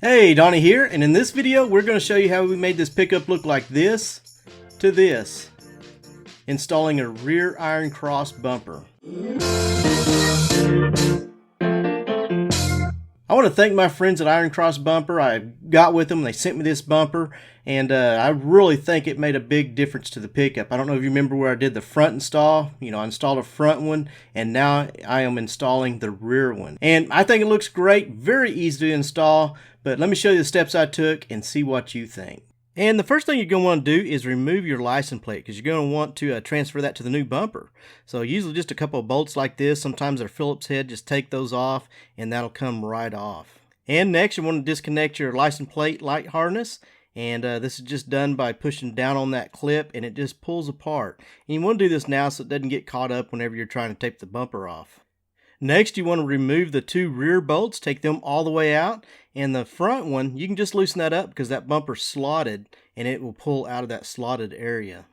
Hey, Donnie here, and in this video we're going to show you how we made this pickup look like this to this, installing a rear iron cross bumper. I want to thank my friends at Iron Cross Bumper. I got with them, they sent me this bumper, and I really think it made a big difference to the pickup. I don't know if you remember where I did the front install. I installed a front one, and now I am installing the rear one. And I think it looks great, very easy to install, but let me show you the steps I took and see what you think. And the first thing you're going to want to do is remove your license plate, because you're going to want to transfer that to the new bumper. So usually just a couple of bolts like this, sometimes they're Phillips head, just take those off and that'll come right off. And next you want to disconnect your license plate light harness, and this is just done by pushing down on that clip and it just pulls apart. And you want to do this now so it doesn't get caught up whenever you're trying to tape the bumper off. Next, you want to remove the two rear bolts, take them all the way out, and the front one, you can just loosen that up because that bumper's slotted and it will pull out of that slotted area.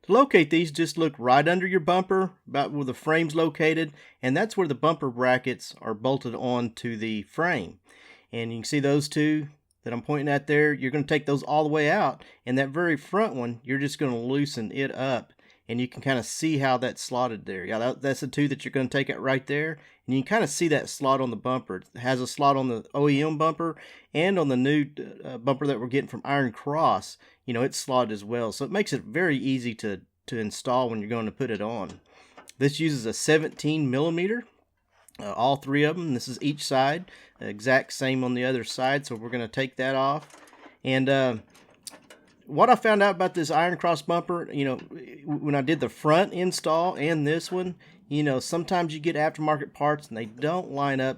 To locate these, just look right under your bumper, about where the frame's located, and that's where the bumper brackets are bolted onto the frame. And you can see those two that I'm pointing at there. You're going to take those all the way out, and that very front one, you're just going to loosen it up. And you can kind of see how that's slotted there. Yeah, that's the two that you're going to take out right there. And you can kind of see that slot on the bumper. It has a slot on the OEM bumper and on the new bumper that we're getting from Iron Cross. It's slotted as well. So it makes it very easy to install when you're going to put it on. This uses a 17 millimeter. All three of them. This is each side. Exact same on the other side. So we're going to take that off. And what I found out about this Iron Cross bumper, when I did the front install and this one, sometimes you get aftermarket parts and they don't line up,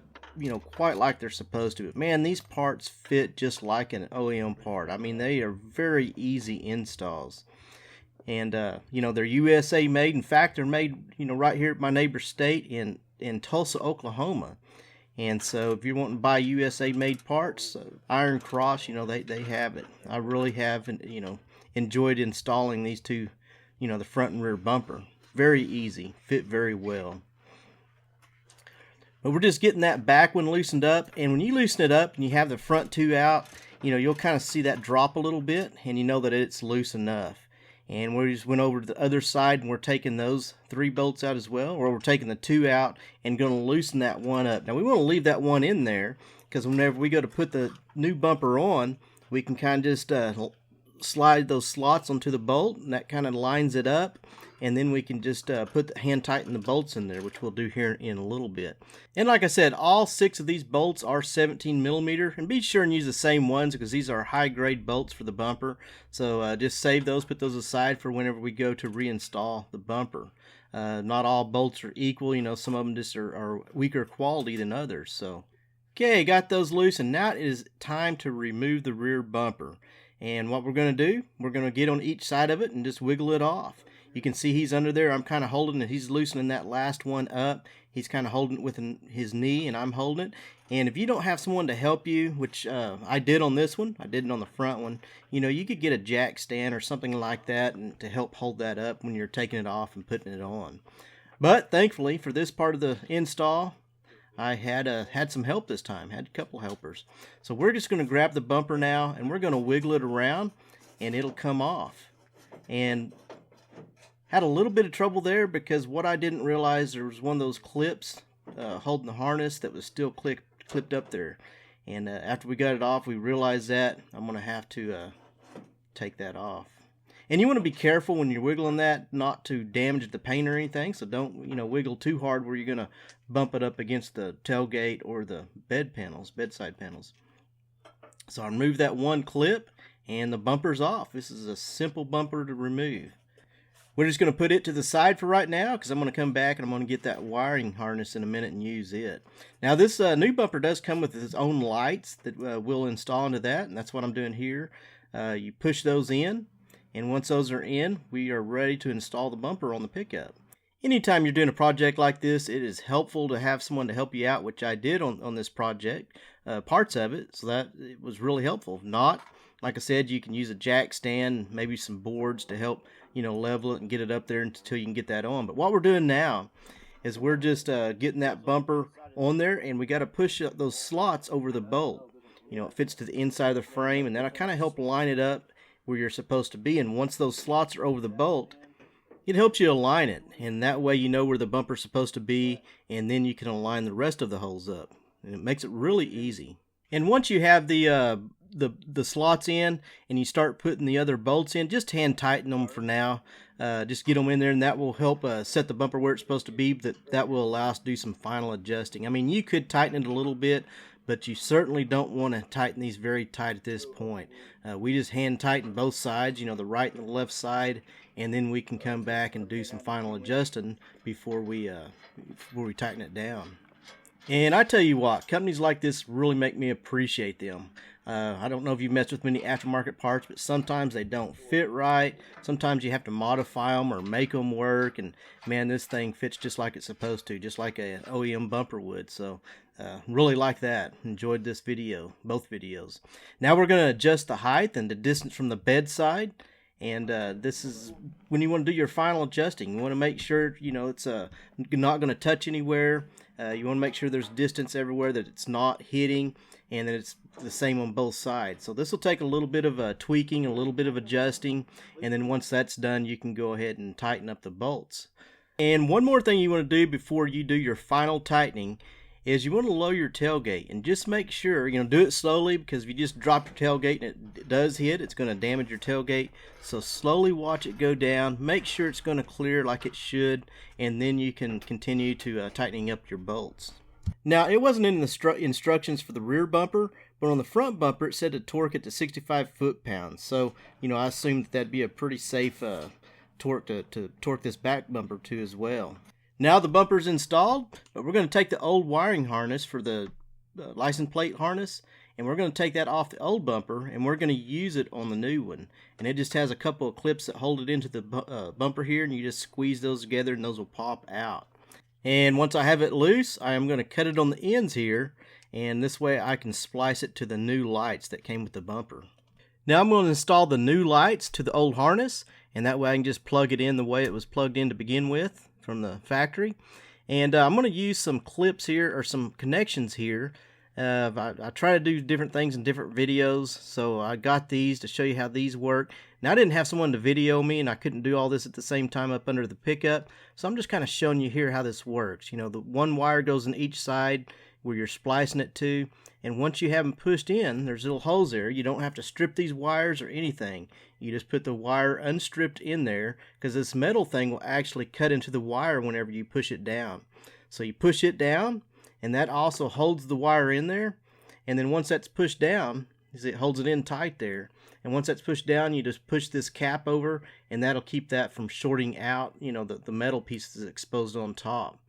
quite like they're supposed to. But man, these parts fit just like an OEM part. I mean, they are very easy installs. And, they're USA made. In fact, they're made, right here at my neighbor's state in Tulsa, Oklahoma. And so if you're wanting to buy USA made parts, Iron Cross, they have it. I really have, enjoyed installing these two, the front and rear bumper. Very easy, fit very well. But we're just getting that back one loosened up. And when you loosen it up and you have the front two out, you'll kind of see that drop a little bit, and you know that it's loose enough. And we just went over to the other side and we're taking those three bolts out as well, or we're taking the two out and going to loosen that one up. Now we want to leave that one in there because whenever we go to put the new bumper on, we can kind of just slide those slots onto the bolt, and that kind of lines it up. And then we can just hand tighten the bolts in there, which we'll do here in a little bit. And like I said, all 6 of these bolts are 17 millimeter, and be sure and use the same ones because these are high grade bolts for the bumper. So just save those, put those aside for whenever we go to reinstall the bumper. Not all bolts are equal, some of them just are weaker quality than others. So okay, got those loose, and now it is time to remove the rear bumper. And what we're going to do, we're going to get on each side of it and just wiggle it off. You can see he's under there. I'm kind of holding it. He's loosening that last one up. He's kind of holding it with his knee, and I'm holding it. And if you don't have someone to help you, which I did on this one, I did it on the front one, you could get a jack stand or something like that and to help hold that up when you're taking it off and putting it on. But thankfully, for this part of the install, I had some help this time. Had a couple helpers. So we're just going to grab the bumper now, and we're going to wiggle it around, and it'll come off. And had a little bit of trouble there because what I didn't realize, there was one of those clips holding the harness that was still clipped up there. And after we got it off, we realized that I'm going to have to take that off. And you want to be careful when you're wiggling that not to damage the paint or anything. So don't, wiggle too hard where you're going to bump it up against the tailgate or the bedside panels. So I removed that one clip and the bumper's off. This is a simple bumper to remove. We're just going to put it to the side for right now because I'm going to come back and I'm going to get that wiring harness in a minute and use it. Now this new bumper does come with its own lights that we'll install into that, and that's what I'm doing here. You push those in, and once those are in, we are ready to install the bumper on the pickup. Anytime you're doing a project like this, it is helpful to have someone to help you out, which I did on this project, parts of it, so that it was really helpful. If not, like I said, you can use a jack stand, maybe some boards to help level it and get it up there until you can get that on. But what we're doing now is we're just getting that bumper on there, and we got to push those slots over the bolt. You know, it fits to the inside of the frame, and that'll kind of help line it up where you're supposed to be. And once those slots are over the bolt, it helps you align it, and that way you know where the bumper's supposed to be, and then you can align the rest of the holes up. And it makes it really easy. And once you have the slots in and you start putting the other bolts in, just hand tighten them for now. Just get them in there, and that will help set the bumper where it's supposed to be. That will allow us to do some final adjusting. I mean, you could tighten it a little bit, but you certainly don't want to tighten these very tight at this point. We just hand tighten both sides, you know, the right and the left side, and then we can come back and do some final adjusting before we tighten it down. And I tell you what, companies like this really make me appreciate them. I don't know if you've messed with many aftermarket parts, but sometimes they don't fit right. Sometimes you have to modify them or make them work. And man, this thing fits just like it's supposed to, just like an OEM bumper would. So really like that. Enjoyed this video, both videos. Now we're going to adjust the height and the distance from the bedside. And this is when you want to do your final adjusting. You want to make sure, you know, it's not going to touch anywhere. You want to make sure there's distance everywhere, that it's not hitting, and that it's the same on both sides. So this will take a little bit of tweaking, a little bit of adjusting, and then once that's done, you can go ahead and tighten up the bolts. And one more thing you want to do before you do your final tightening is you want to lower your tailgate, and just make sure, you know, do it slowly, because if you just drop your tailgate and it does hit, it's going to damage your tailgate. So slowly watch it go down, make sure it's going to clear like it should, and then you can continue to tightening up your bolts. Now, it wasn't in the instructions for the rear bumper, but on the front bumper it said to torque it to 65 foot-pounds. So, you know, I assumed that'd be a pretty safe torque to torque this back bumper to as well. Now the bumper's installed, but we're going to take the old wiring harness for the license plate harness, and we're going to take that off the old bumper, and we're going to use it on the new one. And it just has a couple of clips that hold it into the bumper here, and you just squeeze those together and those will pop out. And once I have it loose, I am going to cut it on the ends here, and this way I can splice it to the new lights that came with the bumper. Now I'm going to install the new lights to the old harness, and that way I can just plug it in the way it was plugged in to begin with from the factory. And I'm going to use some clips here, or some connections here. I try to do different things in different videos, so I got these to show you how these work. Now I didn't have someone to video me, and I couldn't do all this at the same time up under the pickup, so I'm just kind of showing you here how this works. You know, the one wire goes in each side where you're splicing it to, and once you have them pushed in, there's little holes there. You don't have to strip these wires or anything. You just put the wire unstripped in there, because this metal thing will actually cut into the wire whenever you push it down. So you push it down, and that also holds the wire in there, and then once that's pushed down, it holds it in tight there, and once that's pushed down, you just push this cap over, and that'll keep that from shorting out, you know, the metal piece that's exposed on top.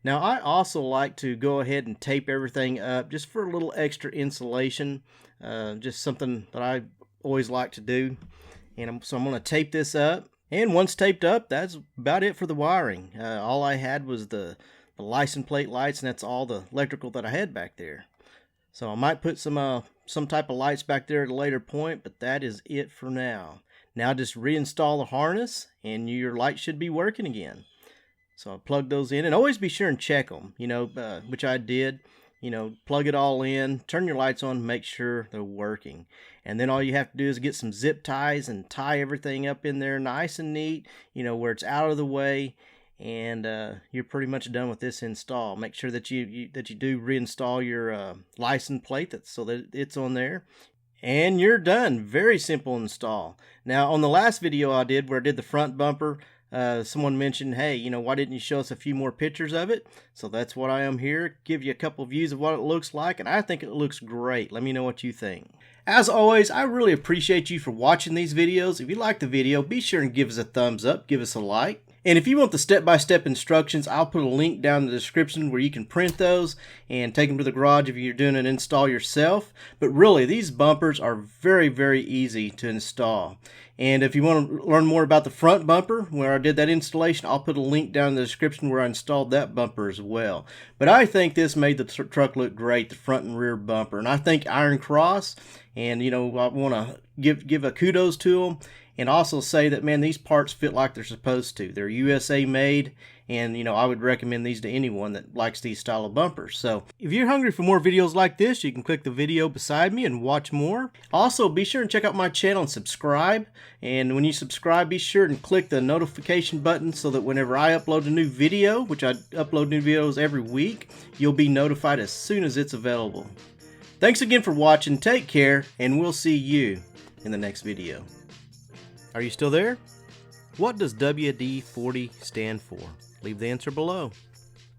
Now I also like to go ahead and tape everything up just for a little extra insulation, just something that I always like to do. And so I'm going to tape this up, and once taped up, that's about it for the wiring. All I had was the license plate lights, and that's all the electrical that I had back there. So I might put some type of lights back there at a later point, but that is it for now. Now just reinstall the harness, and your lights should be working again. So I plug those in, and always be sure and check them, you know, which I did. You know, plug it all in, turn your lights on, make sure they're working. And then all you have to do is get some zip ties and tie everything up in there nice and neat, you know, where it's out of the way. And you're pretty much done with this install. Make sure that you do reinstall your license plate so that it's on there. And you're done. Very simple install. Now, on the last video I did, where I did the front bumper, someone mentioned, hey, you know, why didn't you show us a few more pictures of it? So that's what I am here, give you a couple of views of what it looks like, and I think it looks great. Let me know what you think. As always, I really appreciate you for watching these videos. If you like the video, be sure and give us a thumbs up, give us a like. And if you want the step-by-step instructions, I'll put a link down in the description where you can print those and take them to the garage if you're doing an install yourself. But really, these bumpers are very, very easy to install. And if you want to learn more about the front bumper, where I did that installation, I'll put a link down in the description where I installed that bumper as well. But I think this made the truck look great, the front and rear bumper. And I think Iron Cross, and you know, I want to give a kudos to them. and also say that, man, these parts fit like they're supposed to. They're USA made, and you know, I would recommend these to anyone that likes these style of bumpers. So if you're hungry for more videos like this, you can click the video beside me and watch more. Also, be sure and check out my channel and subscribe. And when you subscribe, be sure and click the notification button so that whenever I upload a new video, which I upload new videos every week, you'll be notified as soon as it's available. Thanks again for watching, take care, and we'll see you in the next video. Are you still there? What does WD-40 stand for? Leave the answer below.